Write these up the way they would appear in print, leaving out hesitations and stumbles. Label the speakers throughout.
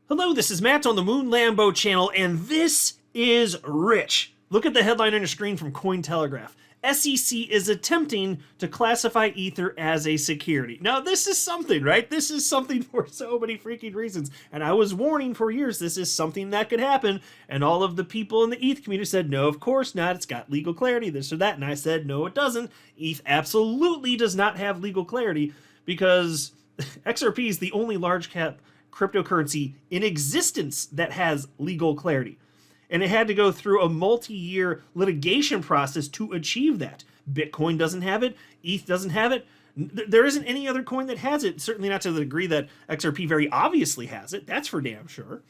Speaker 1: Hello, this is Matt on the Moon Lambo channel, and this is rich. Look at the headline on your screen from Cointelegraph. SEC is attempting to classify Ether as a security. Now, this is something, right? This is something for so many freaking reasons. And I was warning for years this is something that could happen. And all of the people in the ETH community said, no, of course not. It's got legal clarity, this or that. And I said, no, it doesn't. ETH absolutely does not have legal clarity because XRP is the only large cap cryptocurrency in existence that has legal clarity. And it had to go through a multi-year litigation process to achieve that. Bitcoin doesn't have it. ETH doesn't have it. There isn't any other coin that has it, certainly not to the degree that XRP very obviously has it. That's for damn sure.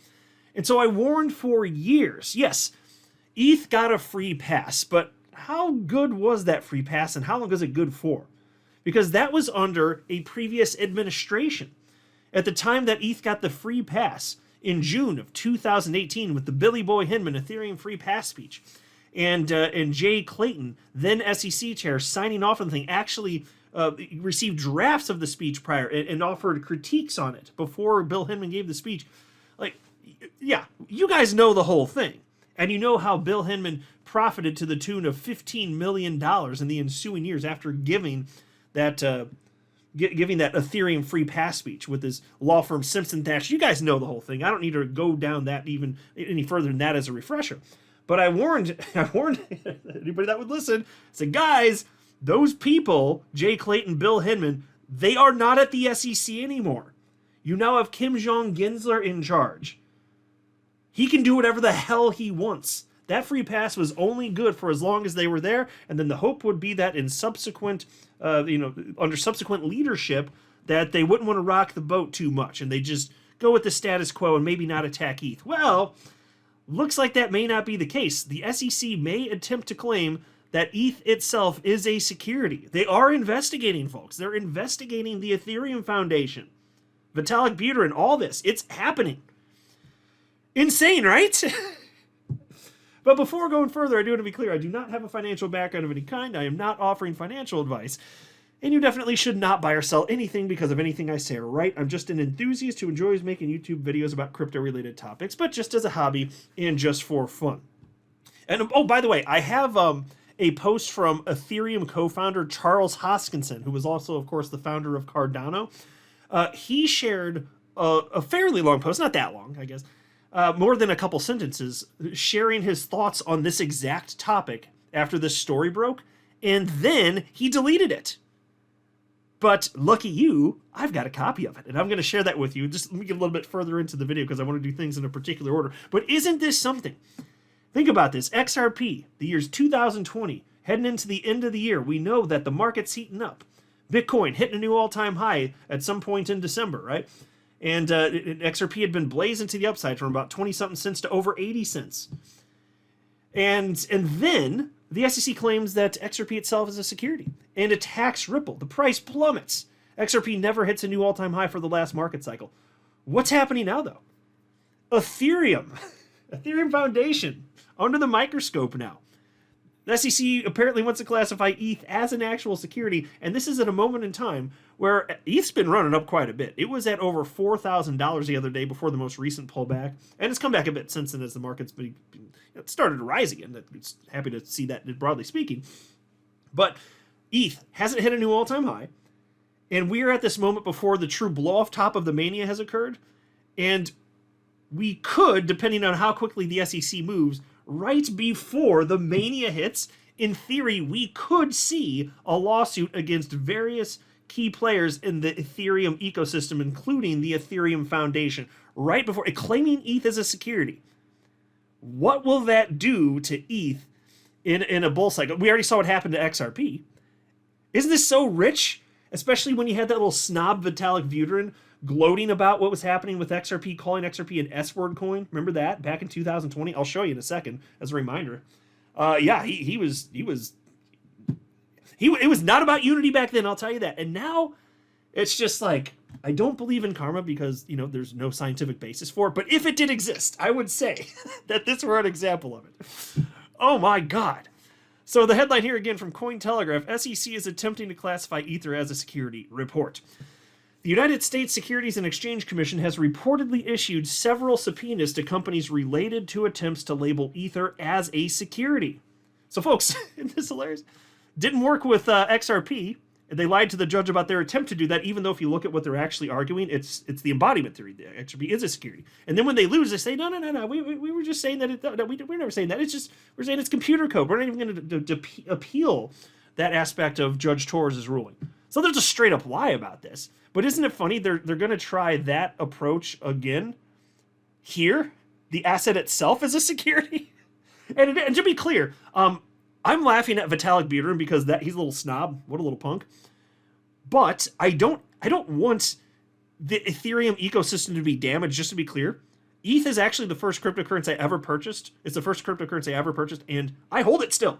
Speaker 1: And so I warned for years. Yes, ETH got a free pass, but how good was that free pass and how long was it good for? Because that was under a previous administration. At the time that ETH got the free pass, in June of 2018, with the Billy Boy Hinman Ethereum free pass speech, and Jay Clayton, then SEC chair, signing off on the thing, actually received drafts of the speech prior and offered critiques on it before Bill Hinman gave the speech. Like, yeah, you guys know the whole thing. And you know how Bill Hinman profited to the tune of $15 million in the ensuing years after giving that Ethereum free pass speech with his law firm Simpson Thatch. You guys know the whole thing. I don't need to go down that even any further than that as a refresher. But I warned anybody that would listen, said, guys, those people, Jay Clayton, Bill Hinman, they are not at the SEC anymore. You now have Kim Jong-Ginsler in charge. He can do whatever the hell he wants. That free pass was only good for as long as they were there, and then the hope would be that in subsequent, under subsequent leadership, that they wouldn't want to rock the boat too much, and they just go with the status quo and maybe not attack ETH. Well, looks like that may not be the case. The SEC may attempt to claim that ETH itself is a security. They are investigating, folks. They're investigating the Ethereum Foundation, Vitalik Buterin, all this. It's happening. Insane, right? But before going further, I do want to be clear, I do not have a financial background of any kind. I am not offering financial advice. And you definitely should not buy or sell anything because of anything I say or write. I'm just an enthusiast who enjoys making YouTube videos about crypto-related topics, but just as a hobby and just for fun. And, oh, by the way, I have a post from Ethereum co-founder Charles Hoskinson, who was also, of course, the founder of Cardano. He shared a fairly long post, not that long, I guess, more than a couple sentences, sharing his thoughts on this exact topic after this story broke, and then he deleted it. But lucky you, I've got a copy of it, and I'm going to share that with you. Just let me get a little bit further into the video because I want to do things in a particular order. But isn't this something? Think about this. XRP, the year's 2020, heading into the end of the year, we know that the market's heating up. Bitcoin hitting a new all-time high at some point in December, right? And XRP had been blazing to the upside from about 20-something cents to over 80 cents. And then the SEC claims that XRP itself is a security and attacks Ripple. The price plummets. XRP never hits a new all-time high for the last market cycle. What's happening now, though? Ethereum. Ethereum Foundation. Under the microscope now. The SEC apparently wants to classify ETH as an actual security, and this is at a moment in time where ETH's been running up quite a bit. It was at over $4,000 the other day before the most recent pullback, and it's come back a bit since then as the market's it started to rise again. It's happy to see that, broadly speaking. But ETH hasn't hit a new all-time high, and we're at this moment before the true blow-off top of the mania has occurred, and we could, depending on how quickly the SEC moves, right before the mania hits, in theory, we could see a lawsuit against various key players in the Ethereum ecosystem, including the Ethereum Foundation, right before, claiming ETH as a security. What will that do to ETH in a bull cycle? We already saw what happened to XRP. Isn't this so rich? Especially when you had that little snob Vitalik Buterin gloating about what was happening with XRP, calling XRP an S-word coin. Remember that back in 2020? I'll show you in a second as a reminder. Yeah, it was not about unity back then, I'll tell you that. And now it's just like, I don't believe in karma because, there's no scientific basis for it. But if it did exist, I would say that this were an example of it. Oh my God. So the headline here again from Cointelegraph, SEC is attempting to classify Ether as a security report. The United States Securities and Exchange Commission has reportedly issued several subpoenas to companies related to attempts to label Ether as a security. So, folks, isn't this hilarious? Didn't work with XRP. They lied to the judge about their attempt to do that, even though if you look at what they're actually arguing, it's the embodiment theory. The XRP is a security. And then when they lose, they say, no. We were just saying that we're never saying that. It's just, we're saying it's computer code. We're not even going to appeal that aspect of Judge Torres' ruling. So there's a straight up lie about this. But isn't it funny? They're going to try that approach again here. The asset itself is a security. and to be clear, I'm laughing at Vitalik Buterin because he's a little snob. What a little punk. But I don't want the Ethereum ecosystem to be damaged, just to be clear. ETH is actually the first cryptocurrency I ever purchased. It's the first cryptocurrency I ever purchased, and I hold it still.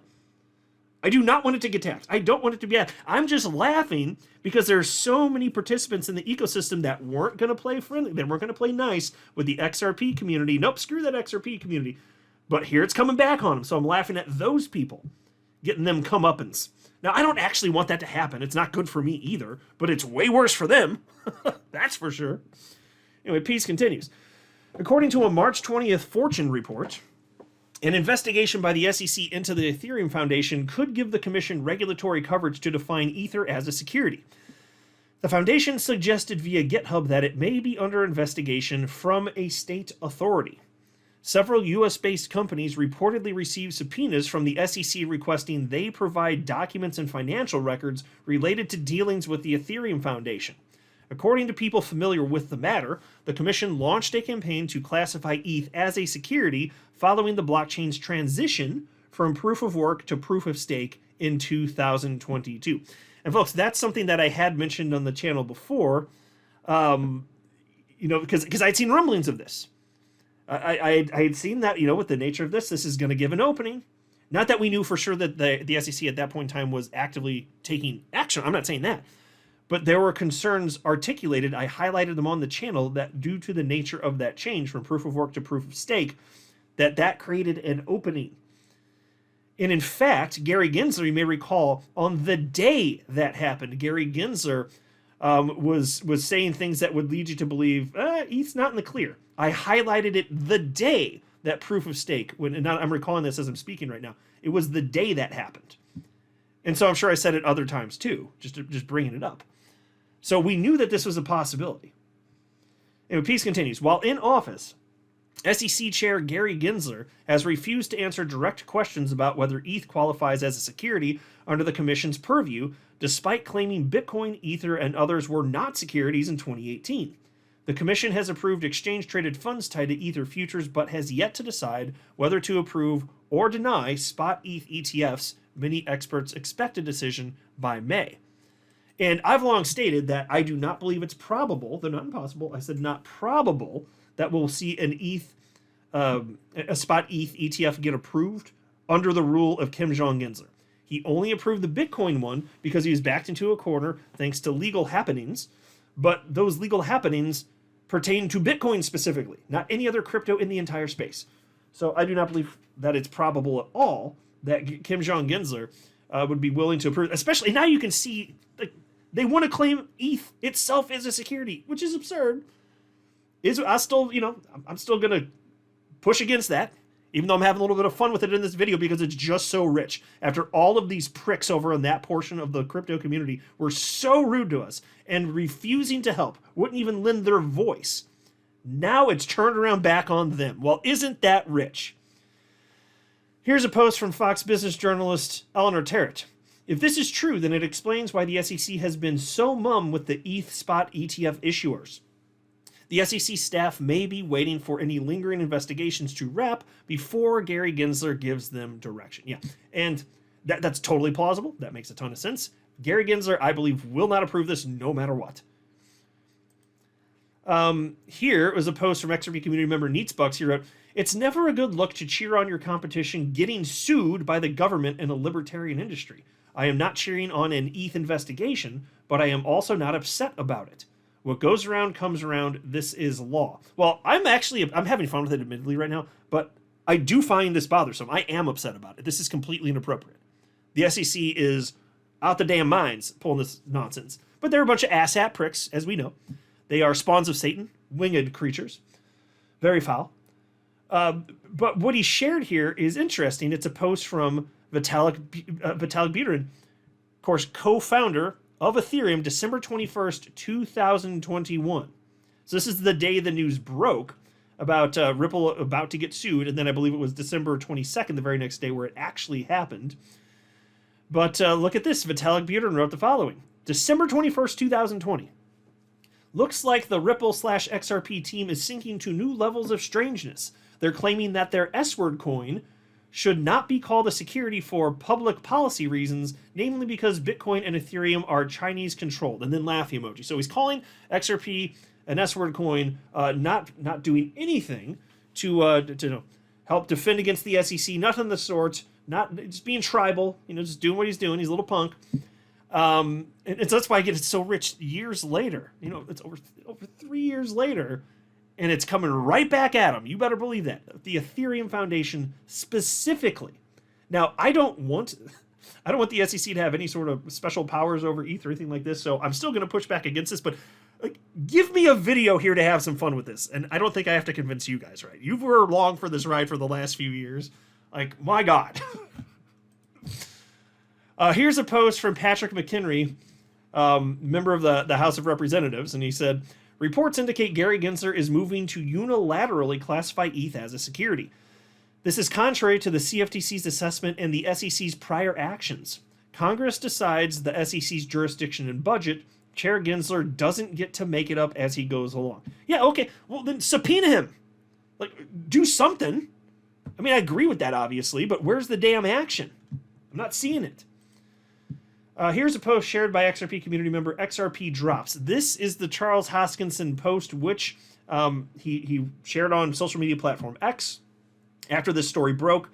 Speaker 1: I do not want it to get taxed. I don't want it to be bad. I'm just laughing because there's so many participants in the ecosystem that weren't going to play friendly. They weren't going to play nice with the XRP community. Nope, screw that XRP community. But here it's coming back on them. So I'm laughing at those people, getting them comeuppance. Now, I don't actually want that to happen. It's not good for me either, but it's way worse for them. That's for sure. Anyway, peace continues. According to a March 20th Fortune report, an investigation by the SEC into the Ethereum Foundation could give the commission regulatory coverage to define Ether as a security. The foundation suggested via GitHub that it may be under investigation from a state authority. Several US-based companies reportedly received subpoenas from the SEC requesting they provide documents and financial records related to dealings with the Ethereum Foundation. According to people familiar with the matter, the commission launched a campaign to classify ETH as a security following the blockchain's transition from proof of work to proof of stake in 2022. And folks, that's something that I had mentioned on the channel before, because I'd seen rumblings of this. I had seen that, with the nature of this is going to give an opening. Not that we knew for sure that the SEC at that point in time was actively taking action. I'm not saying that. But there were concerns articulated. I highlighted them on the channel that due to the nature of that change from proof of work to proof of stake, that created an opening. And in fact, Gary Gensler, you may recall, on the day that happened, Gary Gensler was saying things that would lead you to believe, ETH's not in the clear. I highlighted it the day that proof of stake, and I'm recalling this as I'm speaking right now, it was the day that happened. And so I'm sure I said it other times too, just bringing it up. So we knew that this was a possibility. And peace continues. While in office, SEC Chair Gary Gensler has refused to answer direct questions about whether ETH qualifies as a security under the commission's purview, despite claiming Bitcoin, Ether, and others were not securities in 2018. The commission has approved exchange-traded funds tied to Ether futures, but has yet to decide whether to approve or deny spot ETH ETFs. Many experts expect a decision by May. And I've long stated that I do not believe it's probable, though not impossible, I said not probable, that we'll see an a spot ETH ETF get approved under the rule of Kim Jong-Gensler. He only approved the Bitcoin one because he was backed into a corner thanks to legal happenings, but those legal happenings pertain to Bitcoin specifically, not any other crypto in the entire space. So I do not believe that it's probable at all that Kim Jong-Gensler would be willing to approve, especially now you can see they want to claim ETH itself is a security, which is absurd. I'm still going to push against that, even though I'm having a little bit of fun with it in this video because it's just so rich. After all of these pricks over in that portion of the crypto community were so rude to us and refusing to help, wouldn't even lend their voice. Now it's turned around back on them. Well, isn't that rich? Here's a post from Fox Business journalist Eleanor Terrett. If this is true, then it explains why the SEC has been so mum with the ETH spot ETF issuers. The SEC staff may be waiting for any lingering investigations to wrap before Gary Gensler gives them direction. Yeah, and that's totally plausible. That makes a ton of sense. Gary Gensler, I believe, will not approve this no matter what. Here was a post from XRP community member Neatsbucks. He wrote, "It's never a good look to cheer on your competition getting sued by the government in a libertarian industry. I am not cheering on an ETH investigation, but I am also not upset about it. What goes around comes around. This is law." Well, I'm having fun with it admittedly right now, but I do find this bothersome. I am upset about it. This is completely inappropriate. The SEC is out the damn minds pulling this nonsense. But they're a bunch of asshat pricks, as we know. They are spawns of Satan, winged creatures. Very foul. But what he shared here is interesting. It's a post from Vitalik Buterin, of course, co-founder of Ethereum, December 21st, 2021. So this is the day the news broke about Ripple about to get sued, and then I believe it was December 22nd, the very next day, where it actually happened. But look at this. Vitalik Buterin wrote the following. December 21st, 2020. Looks like the Ripple/XRP team is sinking to new levels of strangeness. They're claiming that their S-word coin should not be called a security for public policy reasons, namely because Bitcoin and Ethereum are Chinese controlled. And then laugh emoji. So he's calling XRP an S-word coin, not doing anything to help defend against the SEC, nothing of the sort, not just being tribal, just doing what he's doing. He's a little punk. And so that's why I get it so rich years later. It's over 3 years later, and it's coming right back at him. You better believe that. The Ethereum Foundation specifically. Now, I don't want the SEC to have any sort of special powers over ETH or anything like this, so I'm still going to push back against this, but give me a video here to have some fun with this. And I don't think I have to convince you guys, right? You were along for this ride for the last few years. My God. Here's a post from Patrick McHenry, member of the House of Representatives, and he said, reports indicate Gary Gensler is moving to unilaterally classify ETH as a security. This is contrary to the CFTC's assessment and the SEC's prior actions. Congress decides the SEC's jurisdiction and budget. Chair Gensler doesn't get to make it up as he goes along. Yeah, okay, well then subpoena him. Do something. I mean, I agree with that, obviously, but where's the damn action? I'm not seeing it. Here's a post shared by XRP community member XRP Drops. This is the Charles Hoskinson post, which he shared on social media platform X after this story broke.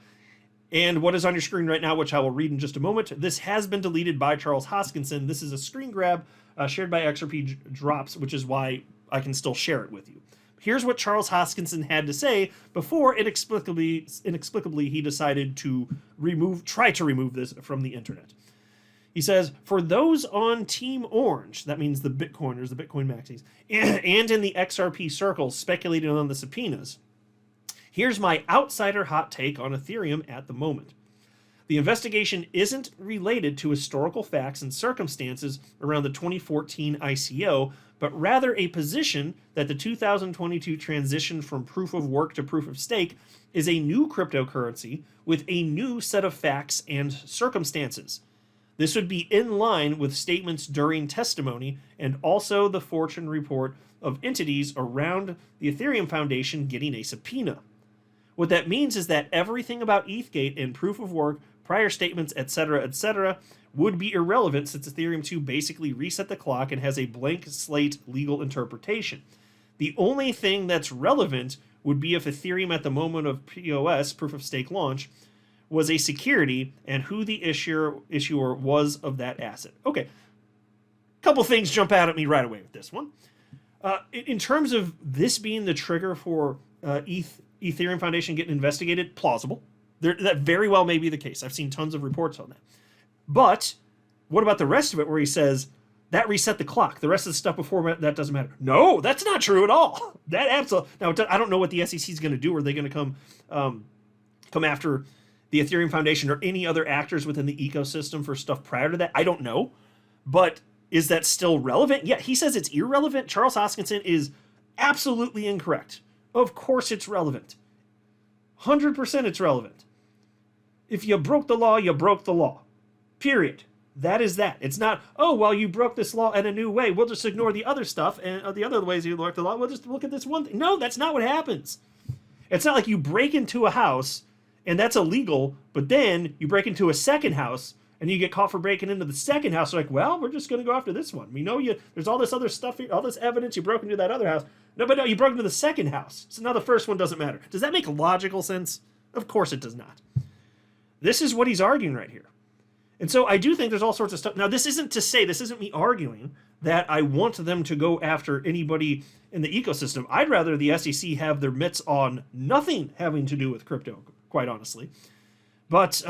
Speaker 1: And what is on your screen right now, which I will read in just a moment, this has been deleted by Charles Hoskinson. This is a screen grab shared by XRP Drops, which is why I can still share it with you. Here's what Charles Hoskinson had to say before inexplicably he decided to try to remove this from the internet. He says, for those on Team Orange, that means the Bitcoiners, the Bitcoin maxis, and in the XRP circles speculating on the subpoenas, here's my outsider hot take on Ethereum at the moment. The investigation isn't related to historical facts and circumstances around the 2014 ICO, but rather a position that the 2022 transition from proof of work to proof of stake is a new cryptocurrency with a new set of facts and circumstances. This would be in line with statements during testimony and also the Fortune report of entities around the Ethereum Foundation getting a subpoena. What that means is that everything about ETHgate and proof of work, prior statements, etc., would be irrelevant since Ethereum 2 basically reset the clock and has a blank slate legal interpretation. The only thing that's relevant would be if Ethereum at the moment of POS, proof of stake launch, was a security and who the issuer was of that asset. Okay, couple things jump out at me right away with this one. In terms of this being the trigger for Ethereum Foundation getting investigated, plausible. That very well may be the case. I've seen tons of reports on that. But what about the rest of it where he says, that reset the clock. The rest of the stuff before that doesn't matter. No, that's not true at all. That absolutely. Now, I don't know what the SEC is going to do. Are they going to come after the Ethereum Foundation or any other actors within the ecosystem for stuff prior to that? I don't know. But is that still relevant? Yeah, he says it's irrelevant. Charles Hoskinson is absolutely incorrect. Of course it's relevant. 100% it's relevant. If you broke the law, you broke the law. Period. That is that. It's not, oh, well, you broke this law in a new way. We'll just ignore the other stuff and the other ways you broke the law. We'll just look at this one thing. No, that's not what happens. It's not like you break into a house and that's illegal, but then you break into a second house and you get caught for breaking into the second house. You're like, well, we're just going to go after this one. We know there's all this other stuff here, all this evidence you broke into that other house. No, but no, you broke into the second house. So now the first one doesn't matter. Does that make logical sense? Of course it does not. This is what he's arguing right here. And so I do think there's all sorts of stuff. Now, this isn't me arguing that I want them to go after anybody in the ecosystem. I'd rather the SEC have their mitts on nothing having to do with crypto, quite honestly. But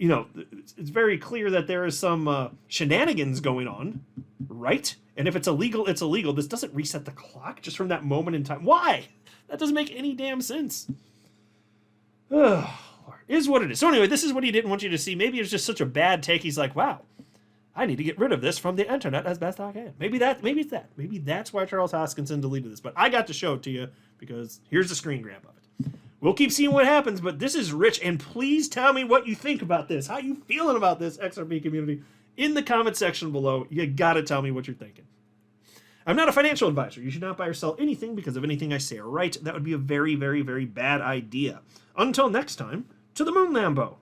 Speaker 1: you know, it's very clear that there is some shenanigans going on, right? And if it's illegal, it's illegal. This doesn't reset the clock just from that moment in time. Why? That doesn't make any damn sense. Ugh. Is what it is. So anyway, this is what he didn't want you to see. Maybe it's just such a bad take. He's like, wow, I need to get rid of this from the internet as best I can. Maybe it's that. Maybe that's why Charles Hoskinson deleted this. But I got to show it to you because here's the screen grab of it. We'll keep seeing what happens, but this is rich. And please tell me what you think about this. How you feeling about this, XRP community? In the comment section below, you got to tell me what you're thinking. I'm not a financial advisor. You should not buy or sell anything because of anything I say or write. That would be a very, very, very bad idea. Until next time, to the moon, Lambo.